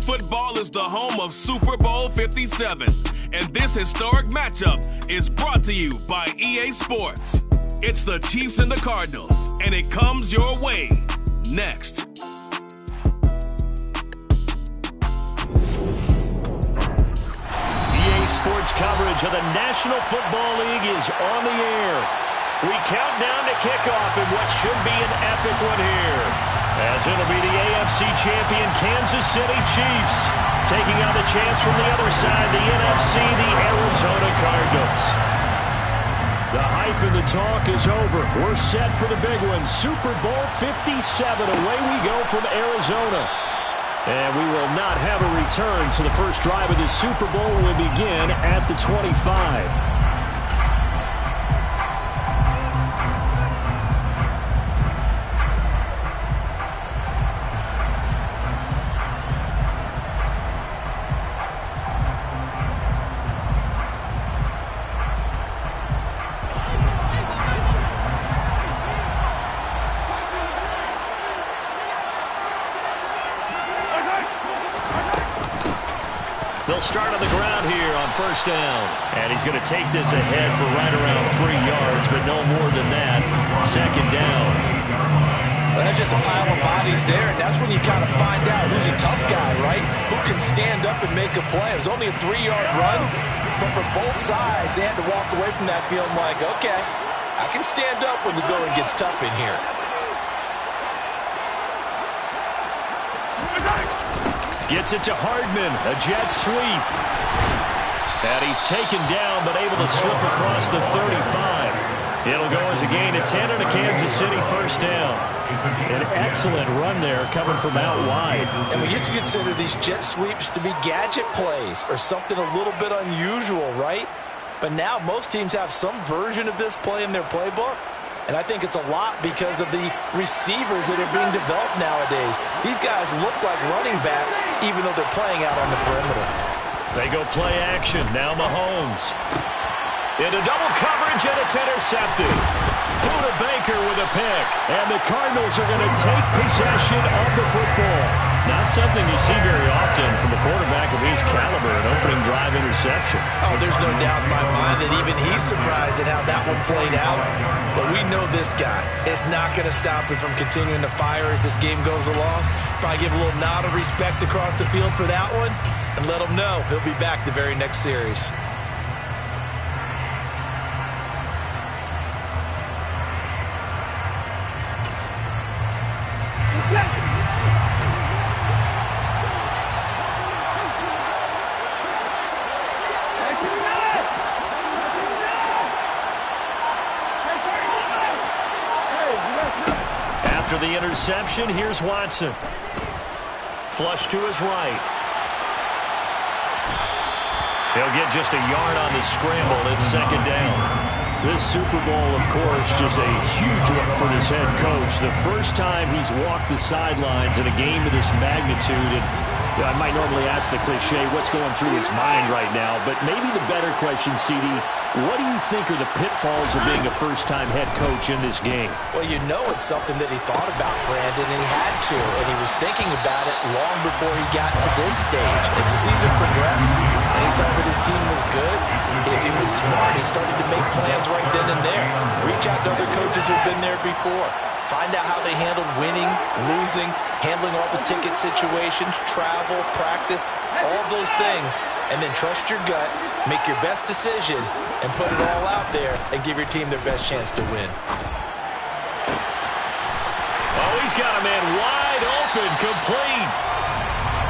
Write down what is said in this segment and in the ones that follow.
football is the home of Super Bowl 57. And this historic matchup is brought to you by EA Sports. It's the Chiefs and the Cardinals, and it comes your way next. EA Sports coverage of the National Football League is on the air. We count down to kickoff in what should be an epic one here, as it'll be the AFC champion Kansas City Chiefs taking on the chance from the other side, the NFC, the Arizona Cardinals. The hype and the talk is over. We're set for the big one, Super Bowl 57. Away we go from Arizona. And we will not have a return, so the first drive of the Super Bowl will begin at the 25. They'll start on the ground here on first down. And he's going to take this ahead for right around 3 yards, but no more than that. Second down. Well, that's just a pile of bodies there, and that's when you kind of find out who's a tough guy, right? Who can stand up and make a play. It was only a 3-yard run, but for both sides, they had to walk away from that feeling like, okay, I can stand up when the going gets tough in here. Gets it to Hardman, a jet sweep. And he's taken down, but able to slip across the 35. It'll go as a gain of 10 and a Kansas City first down. An excellent run there coming from out wide. And we used to consider these jet sweeps to be gadget plays or something a little bit unusual, right? But now most teams have some version of this play in their playbook. And I think it's a lot because of the receivers that are being developed nowadays. These guys look like running backs, even though they're playing out on the perimeter. They go play action. Now Mahomes. Into double coverage, and it's intercepted. Buda Baker with a pick. And the Cardinals are going to take possession of the football. Not something you see very often from a quarterback of his caliber, an opening drive interception. Oh, there's no doubt in my mind that even he's surprised at how that one played out. But we know this guy is not going to stop him from continuing to fire as this game goes along. Probably give a little nod of respect across the field for that one and let him know he'll be back the very next series. After the interception, here's Watson. Flush to his right. He'll get just a yard on the scramble. It's second down. This Super Bowl, of course, just a huge one for this head coach. The first time he's walked the sidelines in a game of this magnitude. And I might normally ask the cliche, what's going through his mind right now? But maybe the better question, CD, what do you think are the pitfalls of being a first-time head coach in this game? Well, you know it's something that he thought about, Brandon, and he had to. And he was thinking about it long before he got to this stage. As the season progressed and he saw that his team was good, if he was smart, he started to make plans right then and there. Reach out to other coaches who've been there before. Find out how they handled winning, losing, handling all the ticket situations, travel, practice, all those things. And then trust your gut, make your best decision, and put it all out there and give your team their best chance to win. Oh, he's got a man wide open, complete.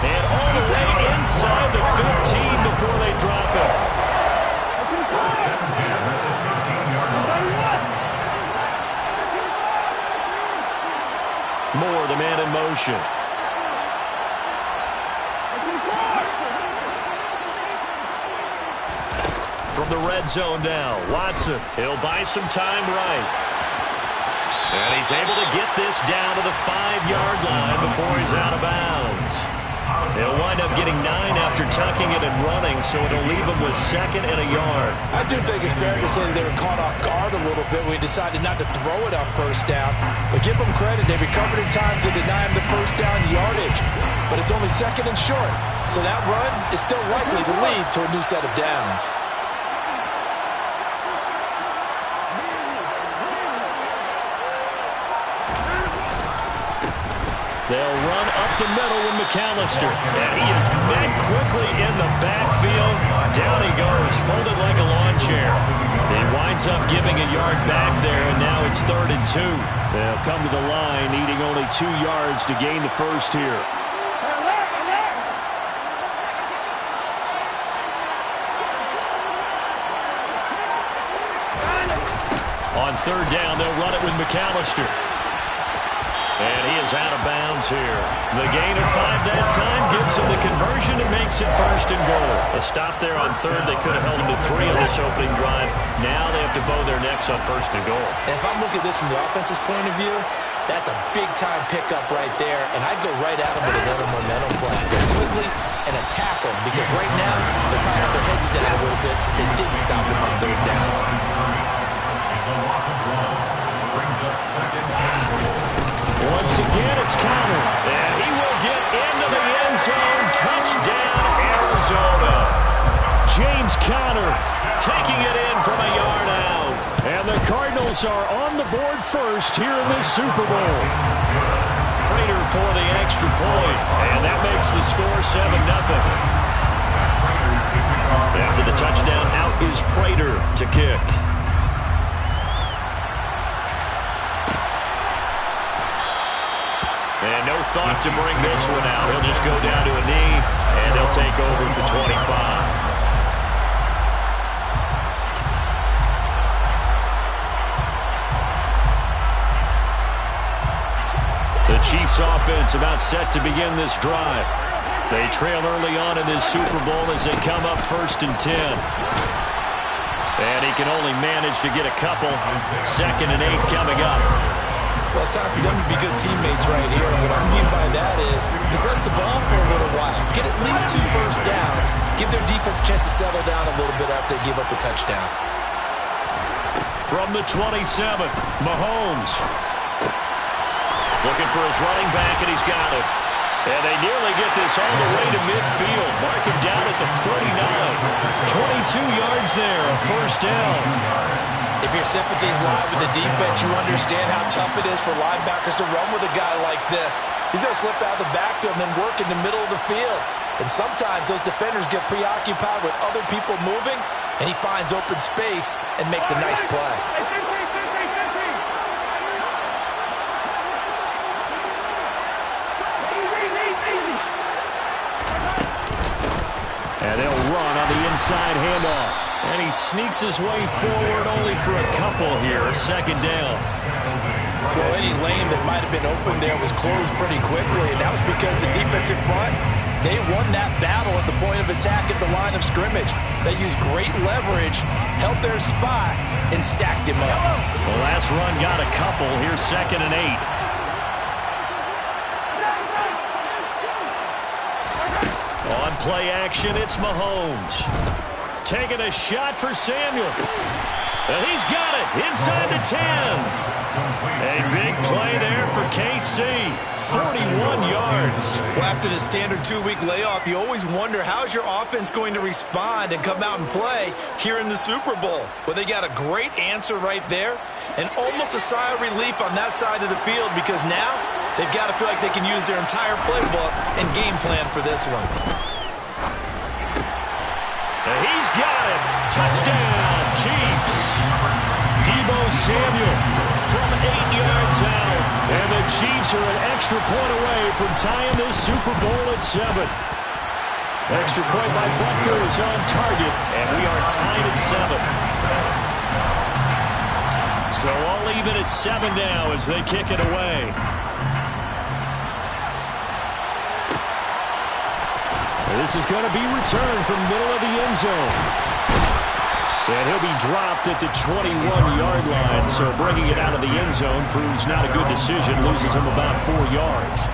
And all the way inside the 15 before they drop it. Moore, the man in motion. From the red zone now, Watson. He'll buy some time right. And he's able to get this down to the 5-yard line before he's out of bounds. He'll wind up getting 9 after tucking it and running, so it'll leave him with 2nd and a yard. I do think it's fair to say they were caught off guard a little bit when he decided not to throw it on 1st down. But give them credit. They recovered in time to deny him the 1st down yardage. But it's only 2nd and short. So that run is still likely to lead to a new set of downs. They'll run up the middle with McAllister. And he is met quickly in the backfield. Down he goes, folded like a lawn chair. He winds up giving a yard back there, and now it's 3rd and 2. They'll come to the line, needing only 2 yards to gain the first here. On 3rd down, they'll run it with McAllister. And he is out of bounds here. The gain of 5 that time gives him the conversion and makes it 1st and goal. A stop there on 3rd. They could have held him to 3 on this opening drive. Now they have to bow their necks on 1st and goal. And if I'm looking at this from the offense's point of view, that's a big-time pickup right there. And I'd go right at him with another momentum play. Go quickly and attack him, because right now they'll probably have their heads down a little bit since they didn't stop him on 3rd down. It's a loss of 1. Brings up 2nd and 4. Once again, it's Conner. And he will get into the end zone. Touchdown, Arizona. James Conner taking it in from a yard out. And the Cardinals are on the board first here in this Super Bowl. Prater for the extra point. And that makes the score 7-0. After the touchdown, out is Prater to kick. And no thought to bring this one out. He'll just go down to a knee, and they'll take over at the 25. The Chiefs offense about set to begin this drive. They trail early on in this Super Bowl as they come up 1st and 10. And he can only manage to get a couple. 2nd and 8 coming up. Well, it's time for them to be good teammates right here. And what I mean by that is possess the ball for a little while. Get at least 2 first downs. Give their defense a chance to settle down a little bit after they give up a touchdown. From the 27, Mahomes. Looking for his running back, and he's got it. And they nearly get this all the way to midfield. Mark him down at the 49. 22 yards there, a 1st down. If your sympathies lie with the defense, you understand how tough it is for linebackers to run with a guy like this. He's going to slip out of the backfield and then work in the middle of the field. And sometimes those defenders get preoccupied with other people moving, and he finds open space and makes a nice play. And they'll run on the inside handoff. And he sneaks his way forward only for a couple here. 2nd down. Well, any lane that might have been open there was closed pretty quickly, and that was because the defensive front, they won that battle at the point of attack at the line of scrimmage. They used great leverage, held their spot, and stacked him up. The last run got a couple. Here's 2nd and 8. On play action, it's Mahomes. Taking a shot for Samuel. And he's got it inside the 10. A big play there for KC. 41 yards. Well, after the standard 2-week layoff, you always wonder how's your offense going to respond and come out and play here in the Super Bowl. Well, they got a great answer right there, and almost a sigh of relief on that side of the field, because now they've got to feel like they can use their entire playbook and game plan for this one. And he's got it. Touchdown, Chiefs. Deebo Samuel from 8 yards out. And the Chiefs are an extra point away from tying this Super Bowl at 7. Extra point by Butker is on target, and we are tied at 7. So all even at 7 now as they kick it away. This is going to be returned from middle of the end zone. And he'll be dropped at the 21-yard line. So bringing it out of the end zone proves not a good decision. Loses him about 4 yards.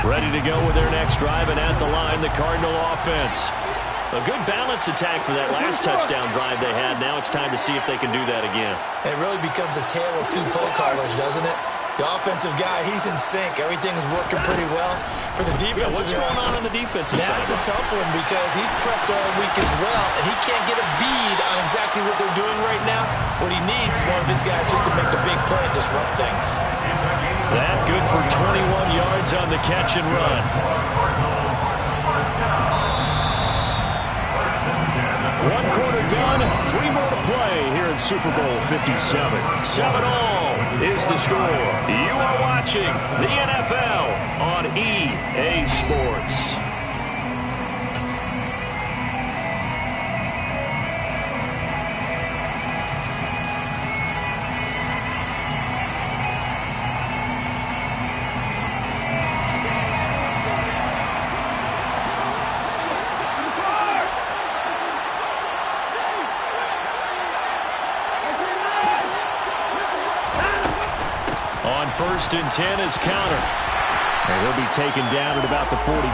Ready to go with their next drive, and at the line, the Cardinal offense. A good balance attack for that last touchdown drive they had. Now it's time to see if they can do that again. It really becomes a tale of two play callers, doesn't it? The offensive guy, he's in sync. Everything is working pretty well. For the defensive what's going on the defensive side? That's a tough one because he's prepped all week as well, and he can't get a bead on exactly what they're doing right now. What he needs is one of his guys just to make a big play and disrupt things. That good for 21 yards on the catch and run. One quarter done, 3 more to play here in Super Bowl 57. 7-all is the score. You are watching the NFL on EA Sports. First and 10 is counter. And he'll be taken down at about the 45.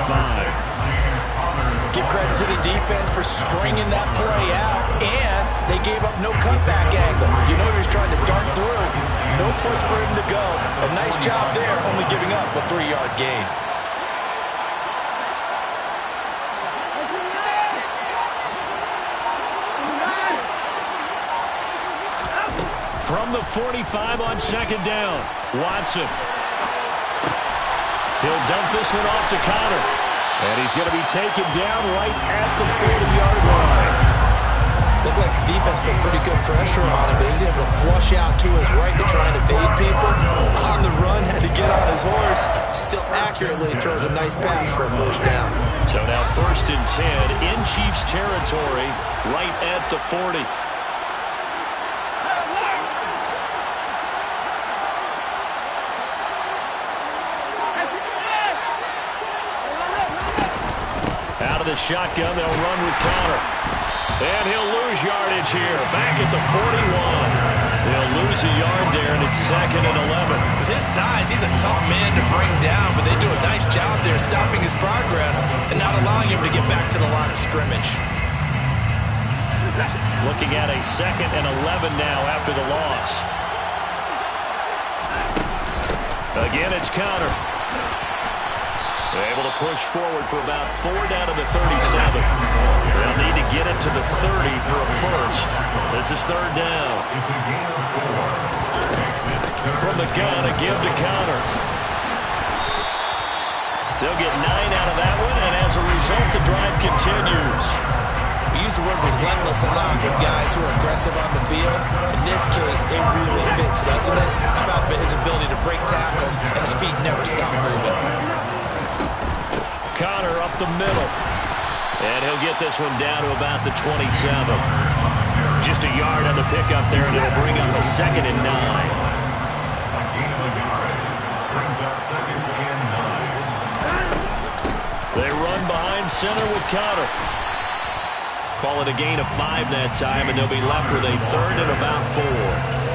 Give credit to the defense for stringing that play out, and they gave up no cutback angle. You know he was trying to dart through. No place for him to go. A nice job there, only giving up a 3-yard gain. From the 45 on second down, Watson. He'll dump this one off to Connor. And he's going to be taken down right at the 40-yard line. Looked like the defense put pretty good pressure on him, but he's able to flush out to his right to try and evade people. On the run, had to get on his horse. Still accurately throws a nice pass for a first down. So now first and 10 in Chiefs territory, right at the 40. The shotgun, they'll run with Connor. And he'll lose yardage here. Back at the 41. They'll lose a yard there, and it's second and 11. With his size, he's a tough man to bring down, but they do a nice job there stopping his progress and not allowing him to get back to the line of scrimmage. Looking at a second and 11 now after the loss. Again, it's Connor. Able to push forward for about 4 down to the 37. They'll need to get it to the 30 for a first. This is third down. From the gun, a give to Connor. They'll get 9 out of that one, and as a result, the drive continues. We use the word relentless a lot with guys who are aggressive on the field. In this case, it really fits, doesn't it? How about his ability to break tackles and his feet never stop moving? Connor up the middle. And he'll get this one down to about the 27. Just a yard on the pickup there, and it'll bring up a second and 9. Brings up second and 9. They run behind center with Connor. Call it a gain of 5 that time, and they'll be left with a third and about 4.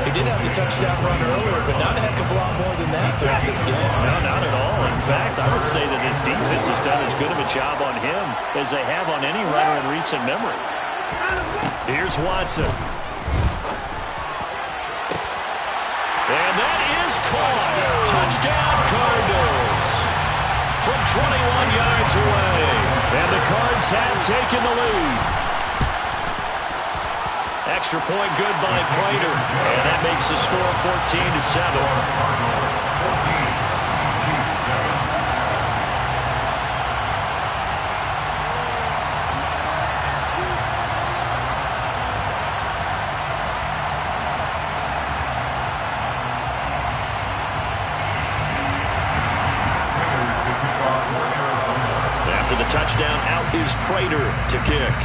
He did have the touchdown run earlier, but not a heck of a lot more than that throughout this game. No, not at all. In fact, I would say that his defense has done as good of a job on him as they have on any runner in recent memory. Here's Watson. And that is caught. Touchdown, Cardinals. From 21 yards away. And the Cards have taken the lead. Extra point good by Prater. And that makes the score 14-7. After the touchdown, out is Prater to kick.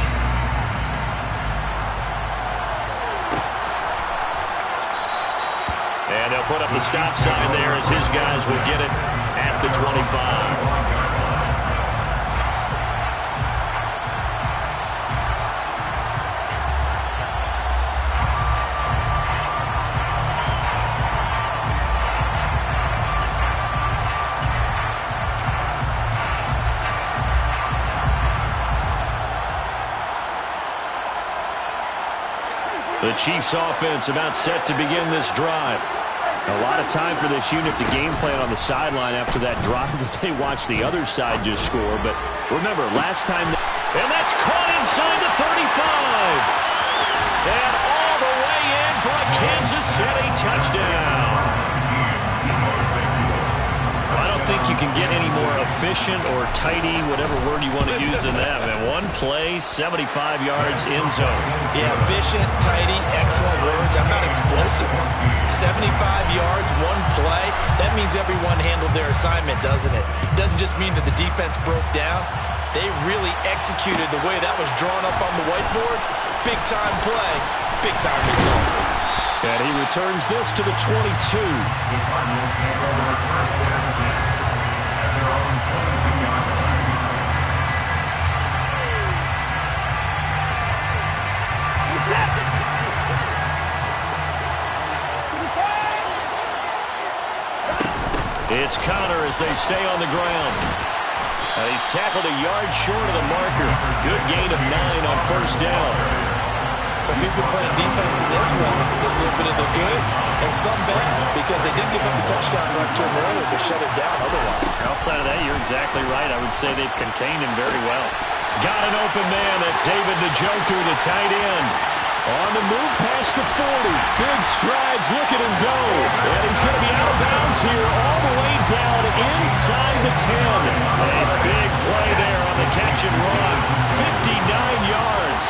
And they'll put up the stop sign there as his guys will get it at the 25. The Chiefs offense about set to begin this drive. A lot of time for this unit to game plan on the sideline after that drive that they watched the other side just score. But remember, last time... And that's caught inside the 35. And all the way in for a Kansas City touchdown. I don't think you can get any more efficient or tidy, whatever word you want to use in that. Man, one play, 75 yards, end zone. Yeah, efficient, tidy, excellent words. I'm not explosive. 75 yards, one play. That means everyone handled their assignment, doesn't it? It doesn't just mean that the defense broke down. They really executed the way that was drawn up on the whiteboard. Big-time play, big-time result. And he returns this to the 22. The Cardinals take over first and 10 at their own 22-yard line. It's Connor as they stay on the ground. He's tackled a yard short of the marker. Good gain of 9 on first down. So people playing defense in this one, there's a little bit of the good and some bad, because they did give up the touchdown run to him earlier, but shut it down otherwise. Outside of that, you're exactly right. I would say they've contained him very well. Got an open man. That's David Njoku, the tight end. On the move past the 40. Big strides. Look at him go. And he's going to be out of bounds here all the way down inside the 10. A big play there on the catch and run. 59 yards.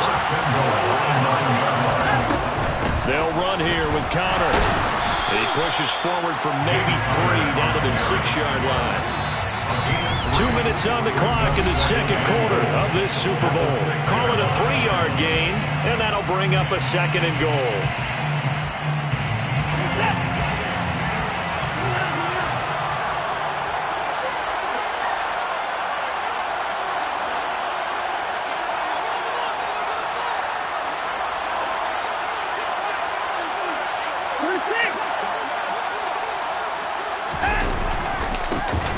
They'll run here with Connor. He pushes forward for maybe 3 down to the 6-yard line. 2 minutes on the clock in the second quarter of this Super Bowl. Call it a 3-yard gain, and that'll bring up a 2nd and goal.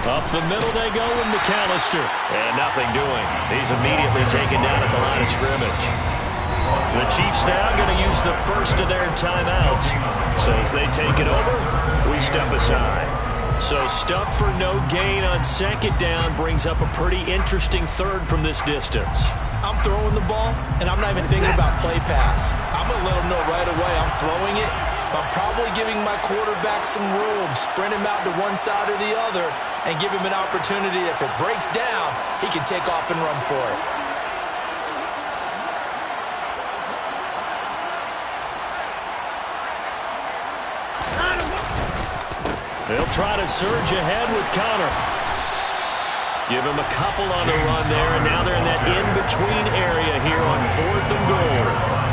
Up the middle they go with McAllister. And nothing doing. He's immediately taken down at the line of scrimmage. The Chiefs now going to use the first of their timeouts. So as they take it over, we step aside. So stuff for no gain on 2nd down brings up a pretty interesting 3rd from this distance. I'm throwing the ball, and I'm not even thinking about play pass. I'm going to let them know right away I'm throwing it. But I'm probably giving my quarterback some room, sprint him out to one side or the other, and give him an opportunity. If it breaks down, he can take off and run for it. They'll try to surge ahead with Connor. Give him a couple on the run there, and now they're in that in-between area here on 4th and goal.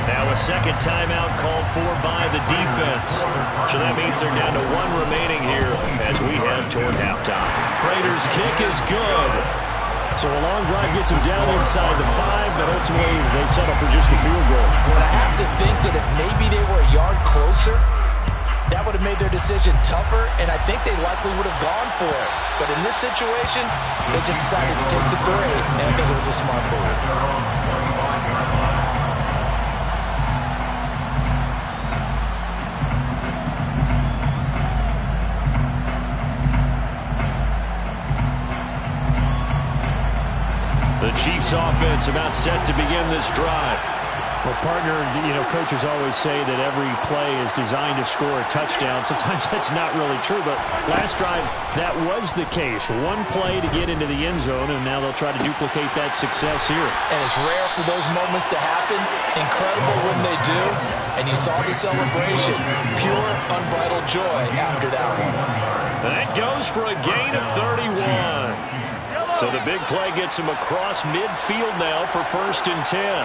Now a 2nd timeout called for by the defense. So that means they're down to 1 remaining here as we head toward halftime. Prater's kick is good. So a long drive gets them down inside the 5, but ultimately they settle for just the field goal. But I have to think that if maybe they were a yard closer, that would have made their decision tougher, and I think they likely would have gone for it. But in this situation, they just decided to take the 3, and I think it was a smart move. The Chiefs offense about set to begin this drive. Well, partner, coaches always say that every play is designed to score a touchdown. Sometimes that's not really true, but last drive, that was the case. 1 play to get into the end zone, and now they'll try to duplicate that success here. And it's rare for those moments to happen. Incredible when they do. And you saw the celebration. Pure, unbridled joy after that one. That goes for a gain of 31. So the big play gets him across midfield now for 1st and 10.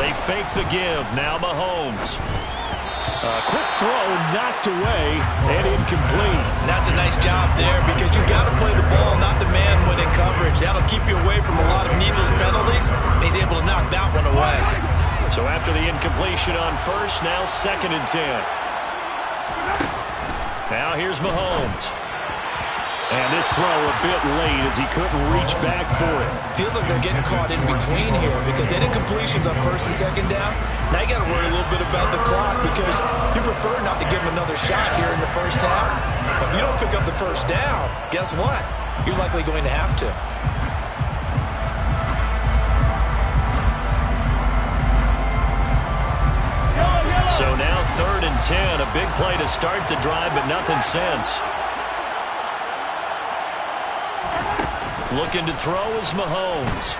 They fake the give. Now Mahomes. A quick throw knocked away and incomplete. That's a nice job there, because you got to play the ball, not the man when in coverage. That'll keep you away from a lot of needless penalties, and he's able to knock that one away. So after the incompletion on 1st, now 2nd and 10. Now here's Mahomes. And this throw a bit late as he couldn't reach back for it. Feels like they're getting caught in between here because they did completions on first and second down. Now you got to worry a little bit about the clock because you prefer not to give them another shot here in the first half. But if you don't pick up the first down, guess what? You're likely going to have to. So now 3rd and 10, a big play to start the drive, but nothing since. Looking to throw is Mahomes.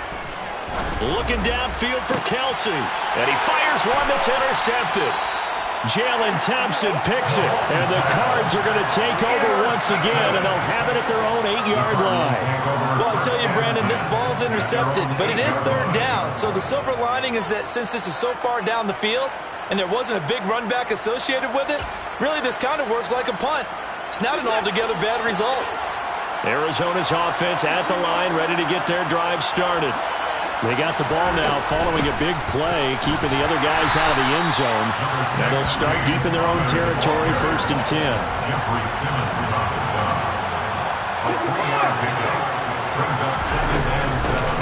Looking downfield for Kelsey. And he fires one that's intercepted. Jalen Thompson picks it. And the Cards are going to take over once again, and they'll have it at their own 8-yard line. Well, I tell you, Brandon, this ball's intercepted, but it is 3rd down. So the silver lining is that since this is so far down the field, and there wasn't a big run back associated with it, really this kind of works like a punt. It's not an altogether bad result. Arizona's offense at the line, ready to get their drive started. They got the ball now following a big play, keeping the other guys out of the end zone. And they'll start deep in their own territory, 1st and 10.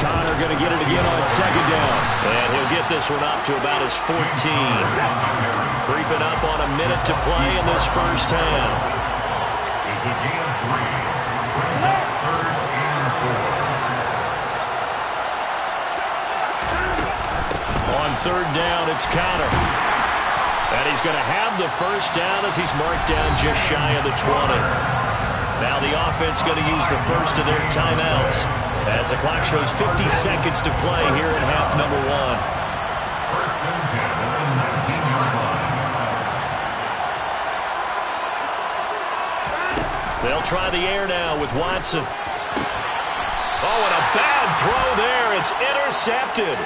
Connor going to get it again on 2nd down. And he'll get this one up to about his 14. Creeping up on a minute to play in this first half. It's a gain of 3. Brings up 3rd and 4. On 3rd down, it's Connor. And he's going to have the first down as he's marked down just shy of the 20. Now the offense going to use the first of their timeouts as the clock shows 50 seconds to play here in half number 1. 1st and 10 at the 19-yard line. They'll try the air now with Watson. Oh, and a bad throw there. It's intercepted.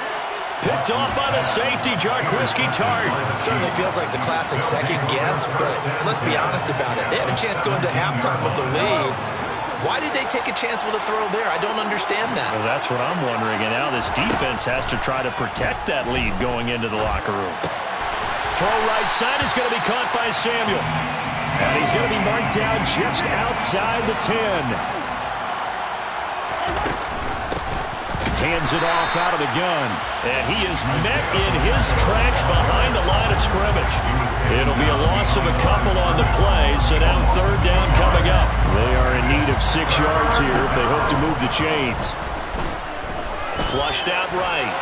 Picked off by the safety, Jarquiski Tart. Certainly feels like the classic second guess, but let's be honest about it. They had a chance going to halftime with the lead. Why did they take a chance with a throw there? I don't understand that. Well, that's what I'm wondering, and now this defense has to try to protect that lead going into the locker room. Throw right side is going to be caught by Samuel. And he's going to be marked down just outside the 10. Hands it off out of the gun. And he is met in his tracks behind the line of scrimmage. It'll be a loss of a couple on the play, so now 3rd down coming up. They are in need of 6 yards here if they hope to move the chains. Flushed out right.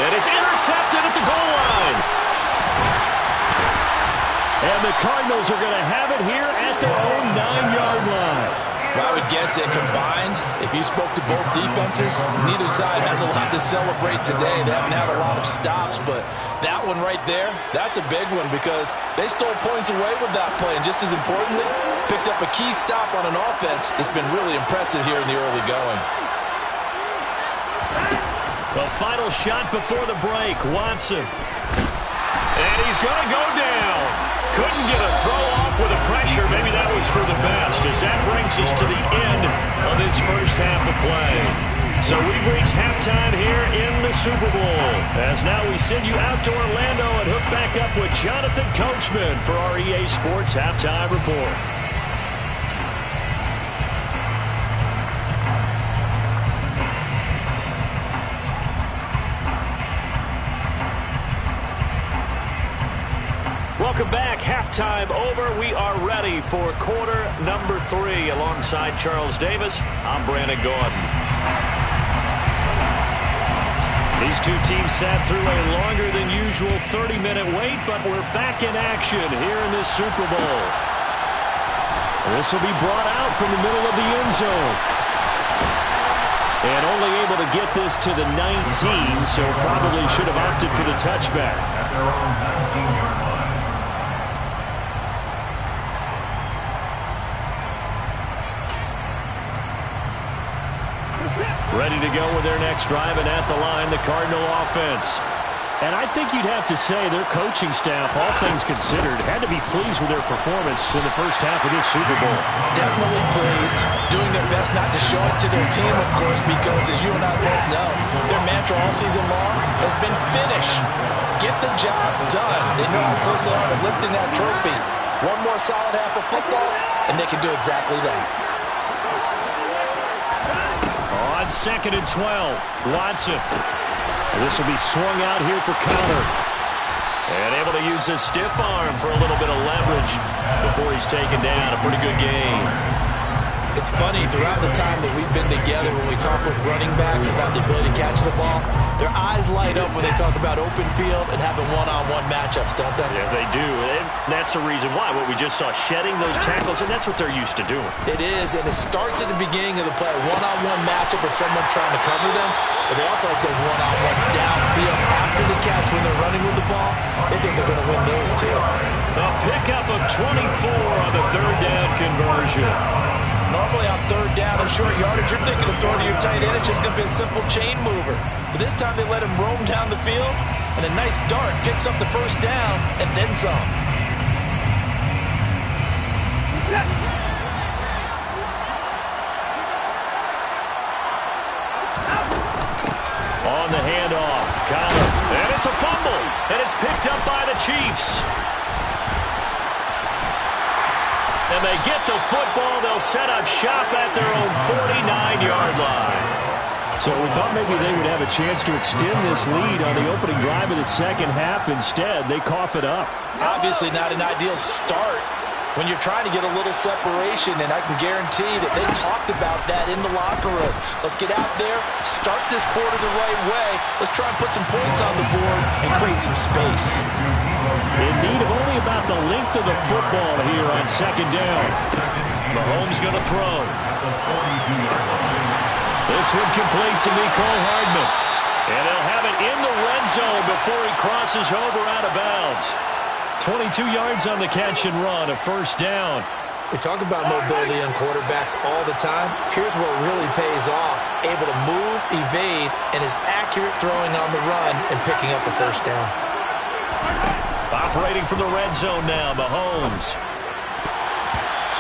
And it's intercepted at the goal line. And the Cardinals are going to have it here at their own 9-yard line. Well, I would guess that combined, if you spoke to both defenses, neither side has a lot to celebrate today. They haven't had a lot of stops, but that one right there, that's a big one because they stole points away with that play. And just as importantly, picked up a key stop on an offense that's been really impressive here in the early going. The final shot before the break, Watson. And he's going to go down. Couldn't get a throw off with the pressure. Maybe that was for the best, as that brings us to the end of this first half of play. So we've reached halftime here in the Super Bowl. As now we send you out to Orlando and hook back up with Jonathan Coachman for our EA Sports Halftime Report. Welcome back. Halftime over. We are ready for quarter number 3. Alongside Charles Davis, I'm Brandon Gordon. These two teams sat through a longer than usual 30-minute wait, but we're back in action here in this Super Bowl. This will be brought out from the middle of the end zone. And only able to get this to the 19, so probably should have opted for the touchback. At their own 19-yard line. Ready to go with their next drive, and at the line, the Cardinal offense. And I think you'd have to say their coaching staff, all things considered, had to be pleased with their performance in the first half of this Super Bowl. Definitely pleased, doing their best not to show it to their team, of course, because as you and I both know, their mantra all season long has been finish. Get the job done. They know how close they are to lifting that trophy. One more solid half of football, and they can do exactly that. On 2nd and 12, Watson. This will be swung out here for counter. And able to use his stiff arm for a little bit of leverage before he's taken down. A pretty good game. It's funny, throughout the time that we've been together, when we talk with running backs about the ability to catch the ball, their eyes light up when they talk about open field and having one-on-one matchups, don't they? Yeah, they do. And that's the reason why. What we just saw, shedding those tackles, and that's what they're used to doing. It is, and it starts at the beginning of the play. One-on-one matchup with someone trying to cover them, but they also like those one-on-ones downfield after the catch when they're running with the ball. They think they're going to win those, too. A pickup of 24 on the third down conversion. Normally on third down and short yardage, you're thinking of throwing to your tight end. It's just going to be a simple chain mover. But this time they let him roam down the field, and a nice dart picks up the first down and then some. On the handoff, Conner, and it's a fumble, and it's picked up by the Chiefs. And they get the football. They'll set up shop at their own 49-yard line. So we thought maybe they would have a chance to extend this lead on the opening drive of the second half. Instead, they cough it up. Obviously not an ideal start when you're trying to get a little separation, and I can guarantee that they talked about that in the locker room. Let's get out there, start this quarter the right way. Let's try and put some points on the board and create some space. In need of only about the length of the football here on second down. Mahomes going to throw. This one complete to Mecole Hardman. And he'll have it in the red zone before he crosses over out of bounds. 22 yards on the catch and run, a first down. We talk about mobility on quarterbacks all the time. Here's what really pays off. Able to move, evade, and is accurate throwing on the run and picking up a first down. Operating from the red zone now, Mahomes.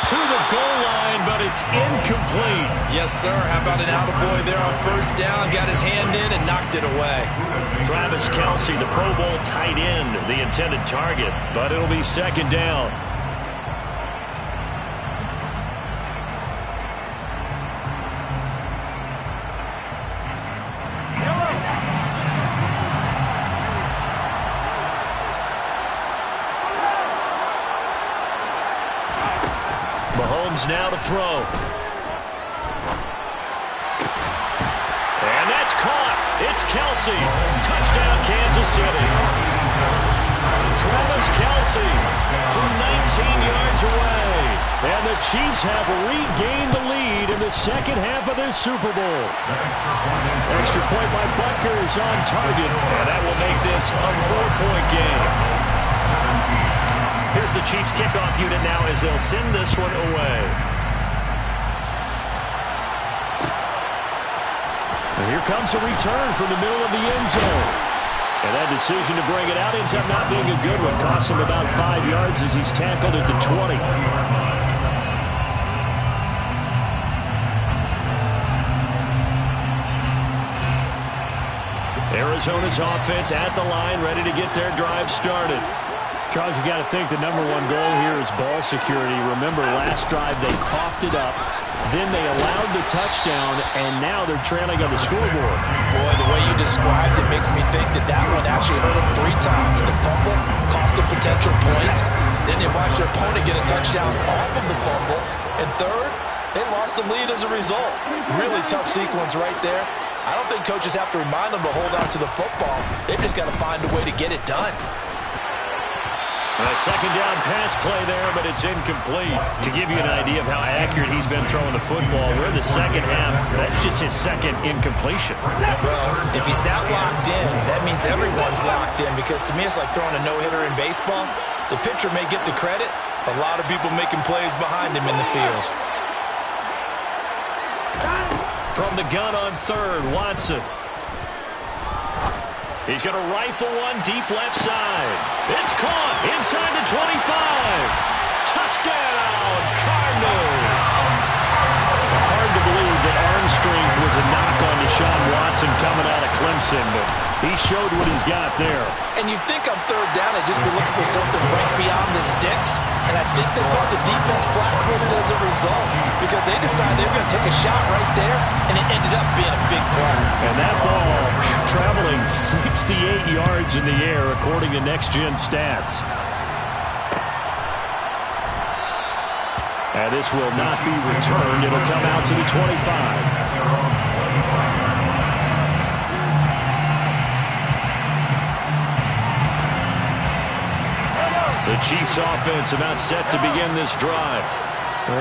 To the goal line, but it's incomplete. Yes, sir. How about an attaboy there on first down? Got his hand in and knocked it away. Travis Kelce, the Pro Bowl tight end, the intended target, but it'll be second down. Mahomes now to throw. And that's caught. It's Kelce. Touchdown, Kansas City. Travis Kelce from 19 yards away. And the Chiefs have regained the lead in the second half of this Super Bowl. Extra point by Butker is on target. And that will make this a 4-point game. Here's the Chiefs kickoff unit now as they'll send this one away. And here comes a return from the middle of the end zone. And that decision to bring it out ends up not being a good one. Costs him about 5 yards as he's tackled at the 20. Arizona's offense at the line, ready to get their drive started. Charles, you got to think the number one goal here is ball security. Remember, last drive they coughed it up, then they allowed the touchdown, and now they're trailing on the scoreboard. Boy, the way you described it makes me think that that one actually hurt them 3 times. The fumble cost them potential points. Then they watched their opponent get a touchdown off of the fumble. And third, they lost the lead as a result. Really tough sequence right there. I don't think coaches have to remind them to hold on to the football. They've just got to find a way to get it done. A second down pass play there, but it's incomplete. To give you an idea of how accurate he's been throwing the football, we're in the second half. That's just his second incompletion. Well, if he's that locked in, that means everyone's locked in, because to me it's like throwing a no-hitter in baseball. The pitcher may get the credit, a lot of people making plays behind him in the field. From the gun on third, Watson. He's going to rifle one deep left side. It's caught inside the 25. Touchdown, Cardinals. Hard to believe that arm strength was a knock on Deshaun Watson coming out of Clemson, but He showed what he's got there. And you'd think on third down they'd just be looking for something right beyond the sticks. And I think they caught the defense flat-footed as a result because they decided they were going to take a shot right there, and it ended up being a big play. And that ball traveling 68 yards in the air according to Next Gen Stats. And this will not be returned. It'll come out to the 25. The Chiefs offense about set to begin this drive.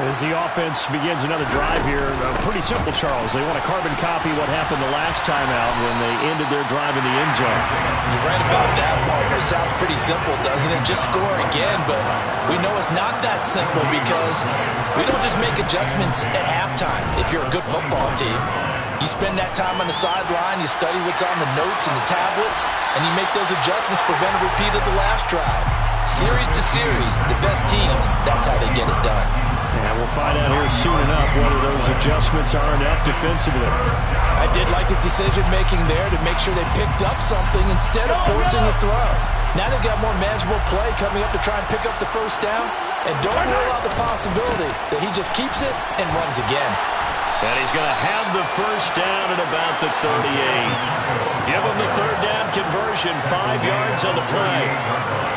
As the offense begins another drive here, pretty simple, Charles. They want to carbon copy what happened the last time out when they ended their drive in the end zone. You're right about that, partner. Sounds pretty simple, doesn't it? Just score again, but we know it's not that simple because we don't just make adjustments at halftime if you're a good football team. You spend that time on the sideline, you study what's on the notes and the tablets, and you make those adjustments, prevent a repeat of the last drive. Series to series, the best teams, that's how they get it done. And we'll find out here soon enough whether those adjustments are enough defensively. I did like his decision-making there to make sure they picked up something instead of forcing a throw. Now they've got more manageable play coming up to try and pick up the first down, and don't rule out the possibility that he just keeps it and runs again. And he's going to have the first down at about the 38. Give him the third down conversion, 5 yards on the play.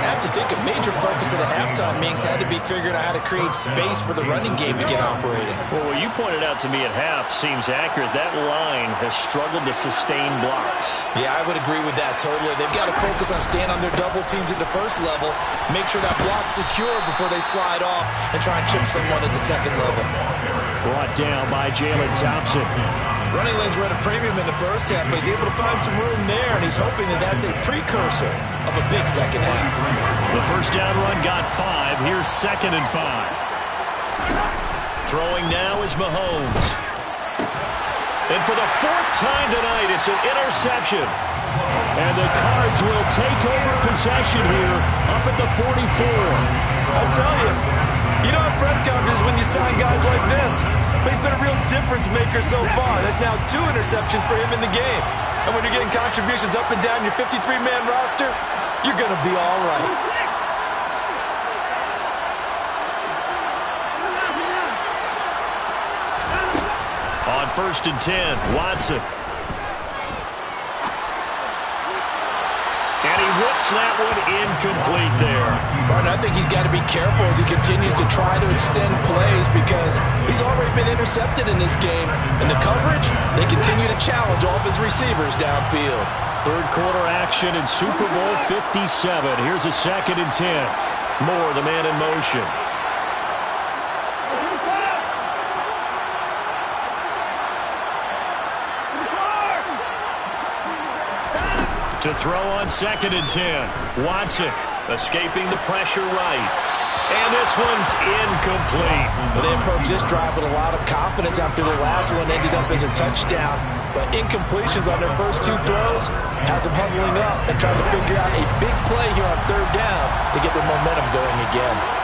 I have to think a major focus of the halftime meetings had to be figuring out how to create space for the running game to get operating. Well, what you pointed out to me at half seems accurate. That line has struggled to sustain blocks. Yeah, I would agree with that totally. They've got to focus on staying on their double teams at the first level, make sure that block's secure before they slide off and try and chip someone at the second level. Brought down by Jalen Thompson. Running lanes were at a premium in the first half, but he's able to find some room there, and he's hoping that that's a precursor of a big second half. The first down run got 5. Here's 2nd and 5. Throwing now is Mahomes. And for the 4th time tonight, it's an interception. And the Cards will take over possession here up at the 44. I'll tell you, you don't have press conferences when you sign guys like this. But he's been a real difference maker so far. That's now 2 interceptions for him in the game. And when you're getting contributions up and down your 53-man roster, you're going to be all right. On 1st and 10, Watson. And he whips that one incomplete there. Martin, I think he's got to be careful as he continues to try to extend plays because he's already been intercepted in this game. And the coverage, they continue to challenge all of his receivers downfield. Third quarter action in Super Bowl 57. Here's a 2nd and 10. Moore, the man in motion. To throw on 2nd and 10. Watson escaping the pressure right. And this one's incomplete. Well, they approached this drive with a lot of confidence after the last one ended up as a touchdown. But incompletions on their first 2 throws has them huddling up and trying to figure out a big play here on 3rd down to get their momentum going again.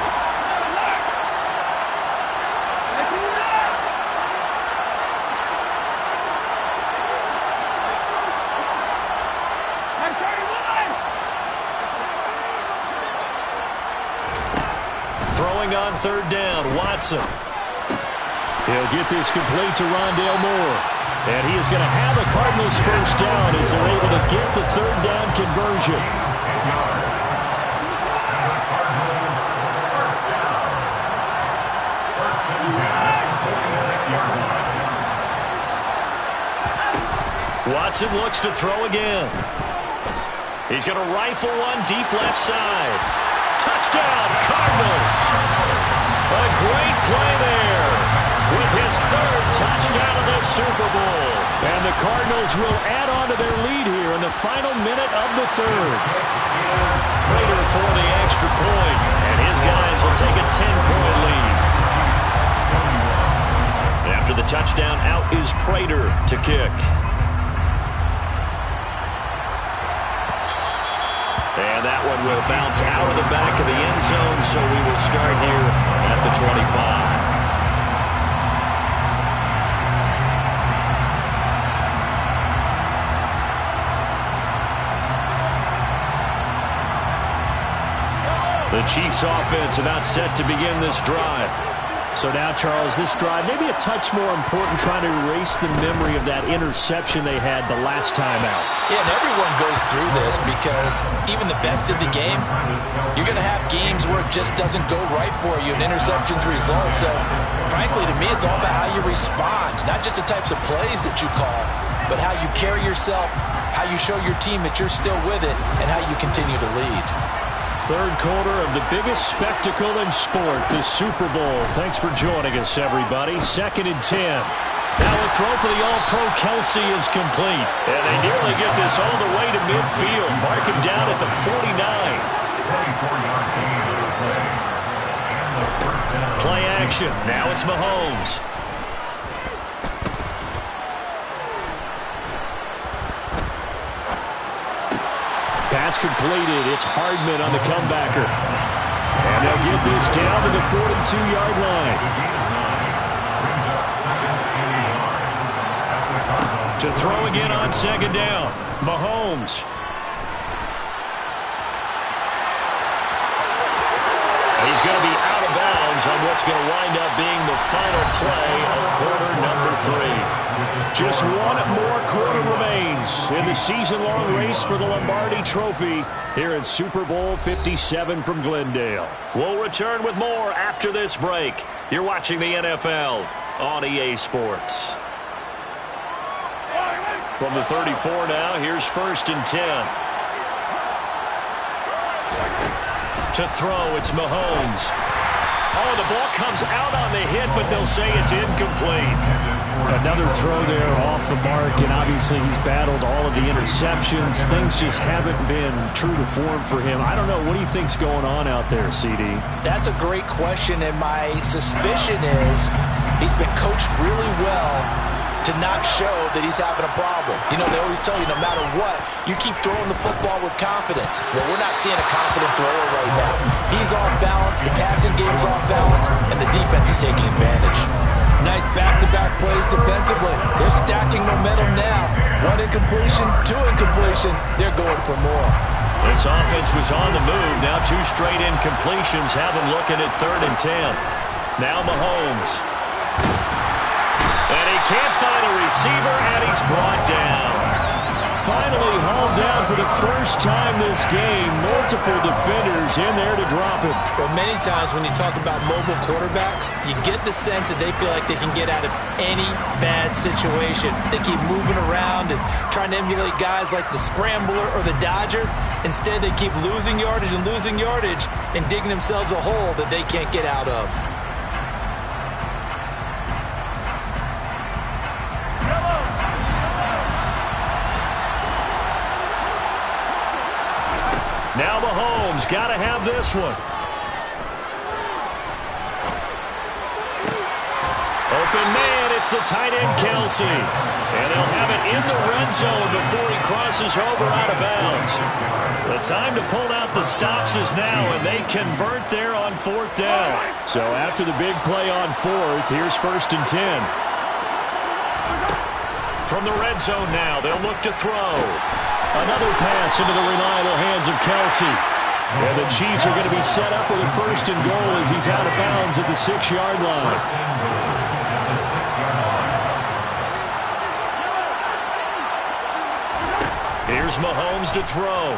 Throwing on 3rd down, Watson. He'll get this complete to Rondale Moore. And he is going to have a Cardinals first down as they're able to get the 3rd down conversion. Watson looks to throw again. He's going to rifle one deep left side. Touchdown, Cardinals. A great play there with his 3rd touchdown of the Super Bowl. And the Cardinals will add on to their lead here in the final minute of the 3rd. Prater for the extra point, and his guys will take a 10-point lead. After the touchdown, out is Prater to kick. And that one will bounce out of the back of the end zone, so we will start here at the 25. The Chiefs offense about set to begin this drive. So now, Charles, this drive maybe a touch more important, trying to erase the memory of that interception they had the last time out. Yeah, and everyone goes through this because even the best in the game, you're going to have games where it just doesn't go right for you and interceptions result. So, frankly, to me, it's all about how you respond, not just the types of plays that you call, but how you carry yourself, how you show your team that you're still with it, and how you continue to lead. Third quarter of the biggest spectacle in sport, the Super Bowl. Thanks for joining us, everybody. 2nd and 10. Now a throw for the All-Pro Kelsey is complete. And they nearly get this all the way to midfield. Mark him down at the 49. Play action. Now it's Mahomes. Pass completed. It's Hardman on the comebacker. And they'll get this down to the 42-yard line. To throw again on 2nd down. Mahomes. He's going to be out of bounds on what's going to wind up being the final play of quarter number 3. Just one more quarter remains in the season-long race for the Lombardi Trophy here in Super Bowl 57 from Glendale. We'll return with more after this break. You're watching the NFL on EA Sports. From the 34 now, here's 1st and 10. To throw, it's Mahomes. Oh, the ball comes out on the hit, but they'll say it's incomplete. Another throw there off the mark, and obviously he's battled all of the interceptions. Things just haven't been true to form for him. I don't know. What do you think's going on out there, CD? That's a great question, and my suspicion is he's been coached really well to not show that he's having a problem. You know, they always tell you no matter what, you keep throwing the football with confidence. Well, we're not seeing a confident thrower right now. He's off balance, the passing game's off balance, and the defense is taking advantage. Nice back-to-back plays defensively. They're stacking momentum now. 1 incompletion, 2 incompletion. They're going for more. This offense was on the move. Now 2 straight incompletions have them looking at 3rd and 10. Now Mahomes. And he can't find a receiver, and he's brought down. Finally hauled down for the first time this game. Multiple defenders in there to drop him. Well, many times when you talk about mobile quarterbacks, you get the sense that they feel like they can get out of any bad situation. They keep moving around and trying to emulate guys like the Scrambler or the Dodger. Instead, they keep losing yardage and digging themselves a hole that they can't get out of. Now Mahomes got to have this one. Open man, it's the tight end Kelsey. And they'll have it in the red zone before he crosses over out of bounds. The time to pull out the stops is now, and they convert there on 4th down. So after the big play on 4th, here's 1st and 10. From the red zone now, they'll look to throw. Another pass into the reliable hands of Kelsey. And the Chiefs are going to be set up with a 1st and goal as he's out of bounds at the 6-yard line. Here's Mahomes to throw.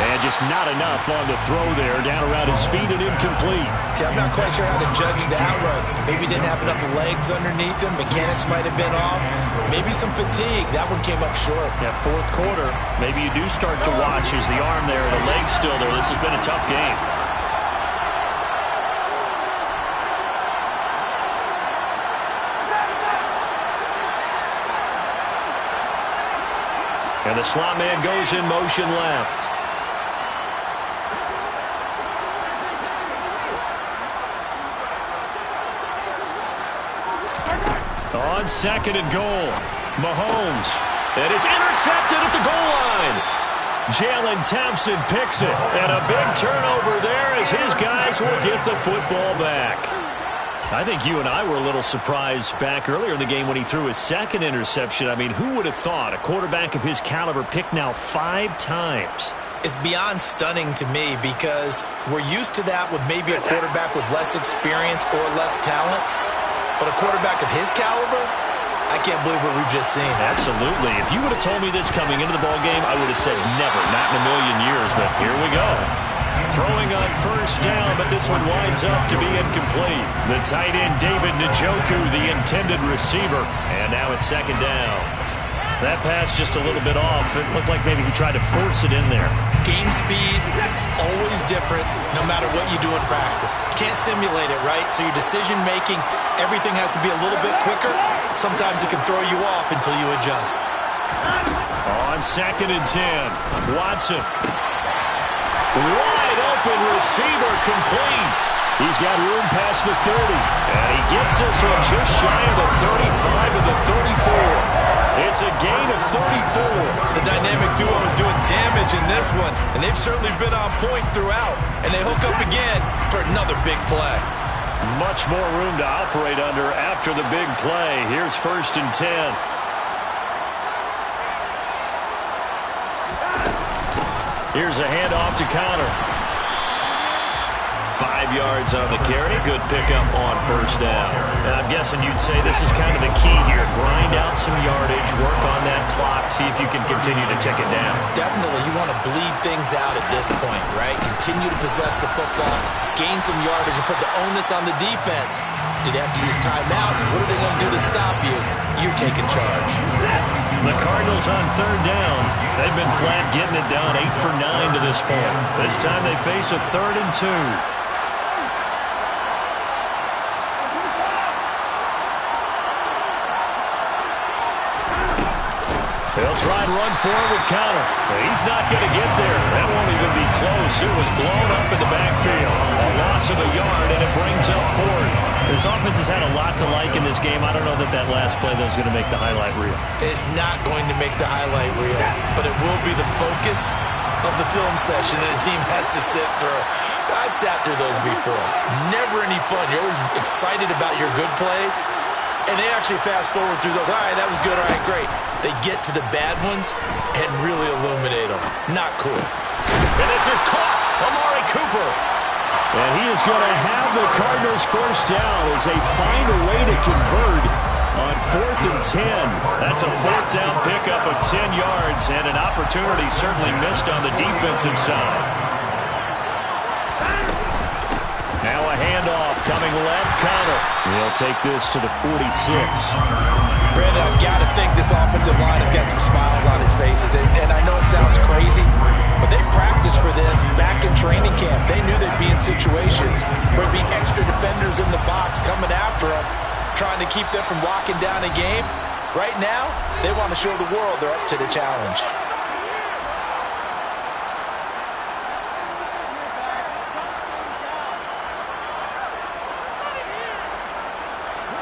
And just not enough on the throw there. Down around his feet and incomplete. See, I'm not quite sure how to judge that run. Maybe didn't have enough legs underneath him. Mechanics might have been off. Maybe some fatigue. That one came up short. Yeah, 4th quarter. Maybe you do start to watch. Is the arm there, the leg's still there. This has been a tough game. And the slot man goes in motion left. On 2nd and goal, Mahomes. And it's intercepted at the goal line. Jalen Thompson picks it. And a big turnover there as his guys will get the football back. I think you and I were a little surprised back earlier in the game when he threw his 2nd interception. I mean, who would have thought a quarterback of his caliber picked now 5 times? It's beyond stunning to me because we're used to that with maybe a quarterback with less experience or less talent. But a quarterback of his caliber, I can't believe what we've just seen. Absolutely. If you would have told me this coming into the ballgame, I would have said never, not in a million years. But here we go. Throwing on first down, but this one winds up to be incomplete. The tight end, David Njoku, the intended receiver. And now it's second down. That pass just a little bit off. It looked like maybe he tried to force it in there. Game speed, always different, no matter what you do in practice. You can't simulate it, right? So your decision-making, everything has to be a little bit quicker. Sometimes it can throw you off until you adjust. On 2nd and 10, Watson. Wide open receiver, complete. He's got room past the 30. And he gets this one just shy of the 35 and the 34. It's a gain of 34. The dynamic duo is doing damage in this one, and they've certainly been on point throughout. And they hook up again for another big play. Much more room to operate under after the big play. Here's 1st and 10. Here's a handoff to Connor. 5 yards on the carry. Good pickup on first down. And I'm guessing you'd say this is kind of the key here. Grind out some yardage, work on that clock, see if you can continue to tick it down. Definitely, you want to bleed things out at this point, right? Continue to possess the football, gain some yardage, and put the onus on the defense. Do they have to use timeouts? What are they going to do to stop you? You're taking charge. The Cardinals on 3rd down. They've been flat getting it down 8 for 9 to this point. This time they face a 3rd and 2. They'll try and run forward with Connor. He's not going to get there. That won't even be close. It was blown up in the backfield. A loss of a yard, and it brings up 4th. This offense has had a lot to like in this game. I don't know that last play, though, is going to make the highlight reel. It's not going to make the highlight reel, but it will be the focus of the film session that the team has to sit through. I've sat through those before. Never any fun. You're always excited about your good plays. And they actually fast forward through those. All right, that was good. All right, great. They get to the bad ones and really illuminate them. Not cool. And this is caught. Amari Cooper. And he is going to have the Cardinals first down as they find a way to convert on 4th and 10. That's a 4th down pickup of 10 yards and an opportunity certainly missed on the defensive side. Now a handoff coming left. Connor. He'll take this to the 46. Brandon, I've got to think this offensive line has got some smiles on its faces. And I know it sounds crazy, but they practiced for this back in training camp. They knew they'd be in situations where there'd be extra defenders in the box coming after them, trying to keep them from locking down a game. Right now, they want to show the world they're up to the challenge.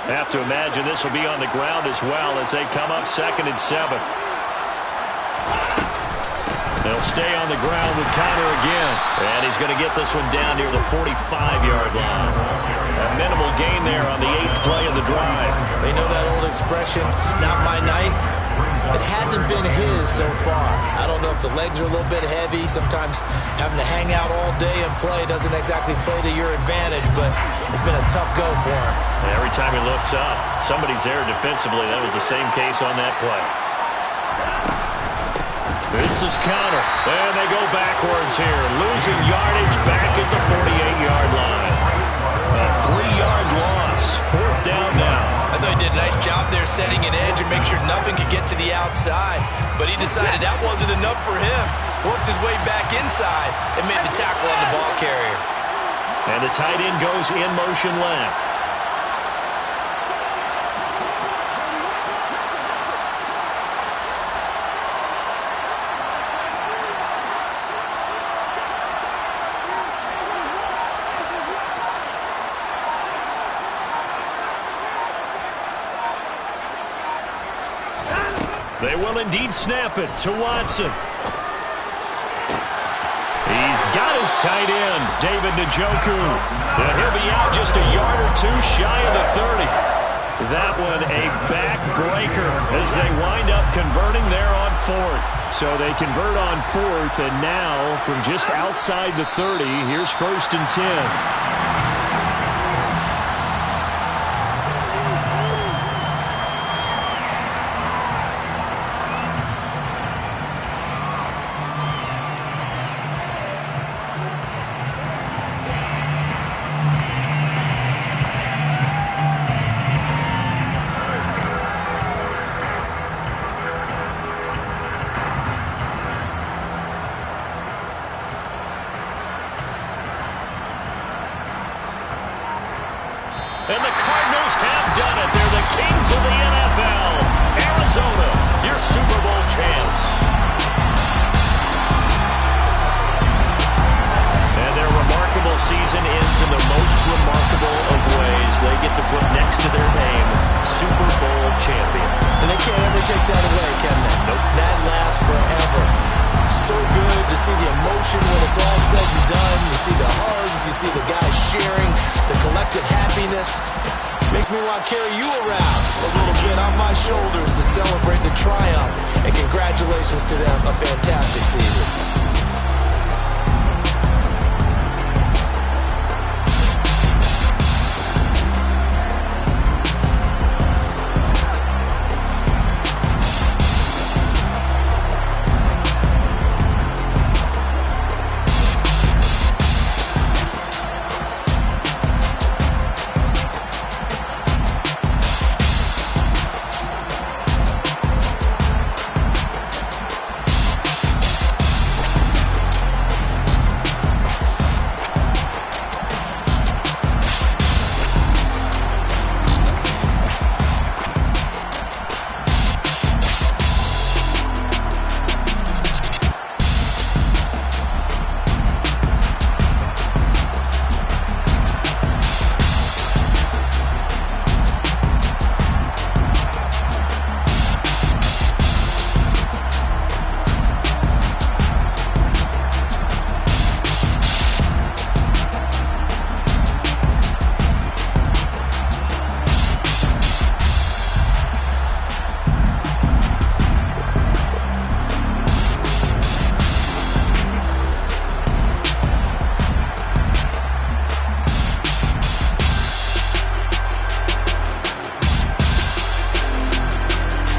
Have to imagine this will be on the ground as well as they come up 2nd and 7. They'll stay on the ground with Connor again. And he's going to get this one down near the 45-yard line. A minimal gain there on the 8th play of the drive. They know that old expression, it's not my night. It hasn't been his so far. I don't know if the legs are a little bit heavy. Sometimes having to hang out all day and play doesn't exactly play to your advantage, but it's been a tough go for him. And every time he looks up, somebody's there defensively. That was the same case on that play. This is Connor. And they go backwards here. Losing yardage back at the 48-yard line. A 3-yard loss. 4th down now. I thought he did a nice job there setting an edge and make sure nothing could get to the outside. But he decided that wasn't enough for him. Worked his way back inside and made the tackle on the ball carrier. And the tight end goes in motion left. They will indeed snap it to Watson. He's got his tight end, David Njoku. And he'll be out just a yard or two shy of the 30. That one a backbreaker. as they wind up converting there on fourth. So they convert on fourth, and now from just outside the 30, here's 1st and 10. And the Cardinals have done it. They're the kings of the NFL. Arizona, your Super Bowl champs. And their remarkable season ends in the most remarkable of ways. They get to put next to their name, Super Bowl champion. And they can't ever take that away, can they? Nope. That lasts forever. So good to see the emotion when it's all said and done. You see the hugs, you see the guys cheering, the collective happiness. Makes me want to carry you around a little bit on my shoulders to celebrate the triumph. And congratulations to them, a fantastic season.